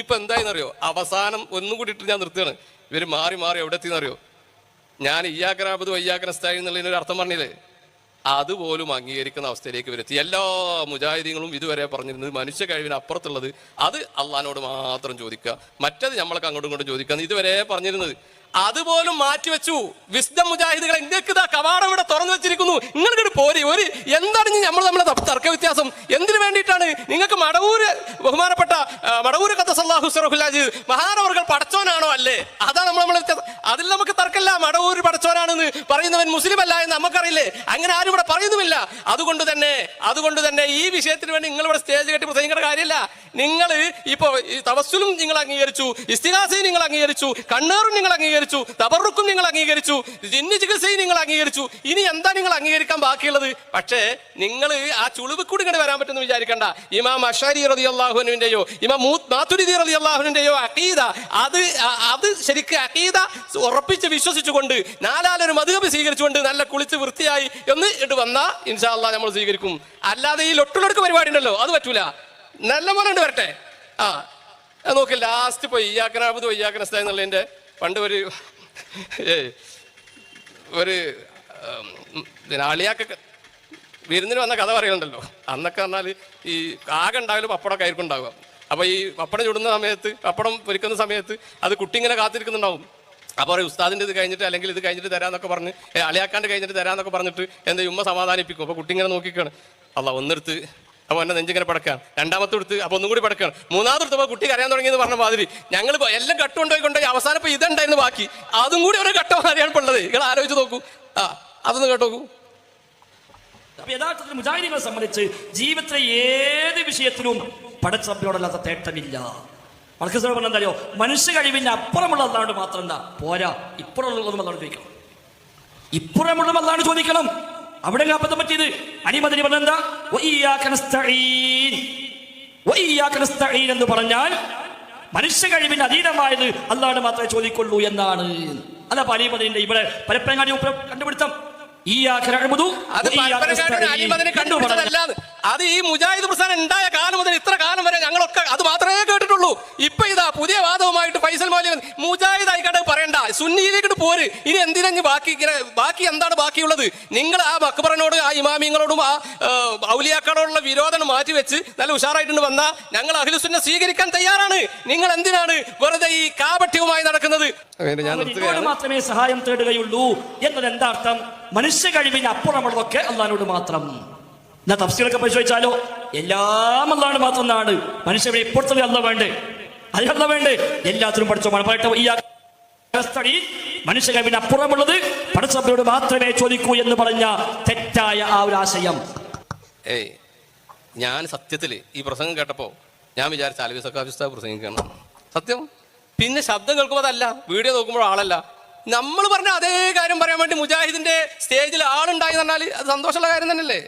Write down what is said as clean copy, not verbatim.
ഇപ്പൊ എന്തായെന്നറിയോ? അവസാനം ഒന്നും കൂടി ഇട്ട് ഞാൻ നിർത്തുകയാണ്. ഇവര് മാറി മാറി എവിടെ എത്തിയെന്നറിയോ? ഞാൻ ഇയ്യാക്കനാബുദു വയ്യാക്കനസ്തായി എന്നുള്ളതിനൊരു അർത്ഥം പറഞ്ഞില്ലേ, അതുപോലും അംഗീകരിക്കുന്ന അവസ്ഥയിലേക്ക് വരെത്തി. എല്ലാ മുജാഹിദീങ്ങളും ഇതുവരെ പറഞ്ഞിരുന്നത് മനുഷ്യ കഴിവിന് അപ്പുറത്തുള്ളത് അത് അള്ളഹാനോട് മാത്രം ചോദിക്കുക, മറ്റത് നമ്മളൊക്കെ അങ്ങോട്ടും ഇങ്ങോട്ടും ചോദിക്കുക ഇതുവരെ പറഞ്ഞിരുന്നത് അതുപോലും മാറ്റിവെച്ചു. വിസ്ഡം മുജാഹിദുകളെ, നിങ്ങൾക്ക് ഇതാ കവാടം ഇവിടെ തുറന്നു വെച്ചിരിക്കുന്നു, നിങ്ങൾക്ക് പോരി ഒരു എന്താണ് നമ്മൾ നമ്മളെ തർക്ക വ്യത്യാസം? എന്തിനു വേണ്ടിയിട്ടാണ് നിങ്ങൾക്ക് മടവൂര് ബഹുമാനപ്പെട്ട മടവൂര് ഖദ്ദസല്ലാഹു സിറഹുൽ അസീസ് മഹാനവർകൾ പടച്ചോനാണോ അല്ലേ? അതാണ് നമ്മളെ വ്യത്യാസം. അതിൽ നമുക്ക് തർക്കമില്ല. മടവൂര് പടച്ചോനാണെന്ന് പറയുന്നവൻ മുസ്ലിം അല്ല എന്ന് നമുക്കറിയില്ലേ? അങ്ങനെ ആരും ഇവിടെ പറയുന്നുമില്ല. അതുകൊണ്ട് തന്നെ ഈ വിഷയത്തിന് വേണ്ടി നിങ്ങൾ ഇവിടെ സ്റ്റേജ് കെട്ടി പ്രസംഗിക്കേണ്ട കാര്യമില്ല. നിങ്ങൾ ഇപ്പോ തവസ്സുലും നിങ്ങൾ അംഗീകരിച്ചു, ഇസ്തിഗാസയും നിങ്ങൾ അംഗീകരിച്ചു, കണ്ണേറും നിങ്ങൾ അംഗീകരിച്ചു, തബറുക്കും നിങ്ങൾ അംഗീകരിച്ചു, ജിന്ന് ചികിത്സയും നിങ്ങൾ അംഗീകരിച്ചു. ഇനി എന്താ നിങ്ങൾ അംഗീകരിക്കാൻ ബാക്കിയുള്ളത്? പക്ഷേ നിങ്ങൾ ആ ചുളിവ് കൂടി ഇങ്ങനെ വരാൻ പറ്റുമെന്ന് വിചാരിക്കണ്ട. ഇമാം അശ്അരി റളിയല്ലാഹു അൻഹുവിന്റെയോ ഇമാം മാതുരിദി റളിയല്ലാഹു അൻഹുവിന്റെയോ അഖീദ അത് ശരിക്കും അഖീദ ഉറപ്പിച്ച് വിശ്വസിച്ചുകൊണ്ട് നാലാലൊരു മദ്ഹബ് സ്വീകരിച്ചുകൊണ്ട് നല്ല കുളിച്ച് വൃത്തിയായി ഒന്ന് ഇട്ട് വന്നാ ഇൻഷാ അല്ലാഹ് നമ്മൾ സ്വീകരിക്കും. അല്ലാതെ ഈ ലൊട്ടുലൊടുക്ക് പരിപാടി ഉണ്ടല്ലോ, അത് പറ്റൂല. നല്ല പോലെ ഉണ്ട് വരട്ടെ. നോക്കി ലാസ്റ്റ് പോയി ഇയ്യാക്കനാബുദു വയ്യാക്കനസ്തായി എന്നുള്ളതിന്റെ പണ്ട് ഒരു അളിയാക്കൊക്കെ വിരുന്നിന് വന്ന കഥ പറയുന്നുണ്ടല്ലോ. അന്നൊക്കെ പറഞ്ഞാൽ ഈ ആകെ ഉണ്ടായാലും പപ്പടമൊക്കെ ആയിരിക്കും ഉണ്ടാവുക. അപ്പൊ ഈ പപ്പടം ചുടുന്ന സമയത്ത്, പപ്പടം പൊരിക്കുന്ന സമയത്ത് അത് കുട്ടി ഇങ്ങനെ കാത്തിരിക്കുന്നുണ്ടാവും. അപ്പോൾ പറയും ഉസ്താദിൻ്റെ ഇത് കഴിഞ്ഞിട്ട് അല്ലെങ്കിൽ ഇത് കഴിഞ്ഞിട്ട് തരാന്നൊക്കെ പറഞ്ഞ് അളിയാക്കാണ്ട് കഴിഞ്ഞിട്ട് തരാന്നൊക്കെ പറഞ്ഞിട്ട് എന്താ ഉമ്മ സമാധാനിപ്പിക്കും. അപ്പോൾ കുട്ടി ഇങ്ങനെ നോക്കിക്കാണ്. അല്ല ഒന്നെടുത്ത് അപ്പോൾ എന്നെ നെഞ്ചിങ്ങനെ പടക്കാണ്, രണ്ടാമത്തെ എടുത്ത് അപ്പോൾ ഒന്നും കൂടി പടക്കാണ്, മൂന്നാമത്തെ എടുത്തപ്പോൾ കുട്ടി കരയാൻ തുടങ്ങിയെന്ന് പറഞ്ഞ മാതിരി ഞങ്ങൾ എല്ലാം കട്ടുകൊണ്ടുപോയി അവസാനം ഇപ്പോൾ ഇതുണ്ടായിരുന്നു ബാക്കി അതും കൂടി ഒരു ഘട്ടം മാറിയാണ് ഇപ്പോൾ ഉള്ളത്. നിങ്ങൾ ആലോചിച്ച് നോക്കൂ. അതൊന്ന് കേട്ടോക്കൂ. യഥാർത്ഥത്തിൽ മുജാഹിദീങ്ങളെ സംബന്ധിച്ച് ജീവിതത്തിലെ ഏത് വിഷയത്തിലും പടച്ചറബിനോടല്ലാത്ത തേട്ടമില്ല. വളർക്കോ പറഞ്ഞെന്തായോ, മനുഷ്യ കഴിവിന്റെ അപ്പുറമുള്ള അല്ലാണ്ട് മാത്രം എന്താ പോരാ, ഇപ്പുറമുള്ളതും അല്ലാണ്ട് ചോദിക്കണം, ഇപ്പുറമുള്ളതും അല്ലാണ്ട് ചോദിക്കണം. അവിടെ അബദ്ധം പറ്റിയത് അനിമതിന് പറഞ്ഞെന്താ എന്ന് പറഞ്ഞാൽ മനുഷ്യ കഴിവിന്റെ അതീതമായത് അല്ലാണ്ട് മാത്രമേ ചോദിക്കുള്ളൂ എന്നാണ്. അല്ല അനിമതിന്റെ ഇവിടെ പരപ്പനങ്ങാടി കണ്ടുപിടുത്തം. അത് ഈ മുജാഹിദ് പ്രസ്ഥാനം ഉണ്ടായ കാലം മുതൽ ഇത്ര കാലം വരെ ഞങ്ങളൊക്കെ അത് മാത്രമേ കേട്ടിട്ടുള്ളൂ. ഇപ്പൊ ഇതാ പുതിയ വാദവുമായിട്ട് ഫൈസൽ മൗലവി മുജാഹിദ് ആയിക്കാട്ട് പറയണ്ട, സുന്നിയിലേക്ക് പോര്. ഇനി എന്തിനു ബാക്കി എന്താണ് ബാക്കിയുള്ളത്? നിങ്ങൾ ആ മക്ബറിനോട് ആ ഇമാമിങ്ങളോടും ആ ഔലിയാക്കളോടുള്ള വിരോധം മാറ്റിവെച്ച് നല്ല ഉഷാറായിട്ടുണ്ട് വന്നാൽ ഞങ്ങൾ അഹ്ലുസുന്ന സ്വീകരിക്കാൻ തയ്യാറാണ്. നിങ്ങൾ എന്തിനാണ് വെറുതെ ഈ കാപട്യവുമായി നടക്കുന്നത്? മാത്രമേ സഹായം തേടുകയുള്ളൂ എന്നത് എന്താ അർത്ഥം? മനുഷ്യ കഴിവിന് അപ്പുറമുള്ളതൊക്കെ അള്ളാഹിനോട് മാത്രം. എന്നാ തഫ്സീറൊക്കെ പരിശോധിച്ചാലോ എല്ലാം അള്ളാഹിനോട് മാത്രം എന്നാണ്. മനുഷ്യ ഇപ്പോഴത്തെ അല്ല വേണ്ടേ, അതല്ല വേണ്ടേ, എല്ലാത്തിനും പഠിച്ചോ മനുഷ്യ കഴിവിന് അപ്പുറമുള്ളത് പടച്ചവരോട് മാത്രമേ ചോദിക്കൂ എന്ന് പറഞ്ഞ തെറ്റായ ആ ഒരു ആശയം. ഞാൻ സത്യത്തില് ഈ പ്രസംഗം കേട്ടപ്പോ ഞാൻ വിചാരിച്ച അലവി സക്കാഫി പ്രസംഗിക്കണം സത്യം. പിന്നെ ശബ്ദം കേൾക്കുമ്പോൾ അതല്ല, വീഡിയോ നോക്കുമ്പോൾ ആളല്ല. നമ്മൾ പറഞ്ഞ അതേ കാര്യം പറയാൻ വേണ്ടി മുജാഹിദിന്റെ സ്റ്റേജിൽ ആളുണ്ടായി എന്ന് പറഞ്ഞാൽ അത് സന്തോഷമുള്ള കാര്യം തന്നെയല്ലേ?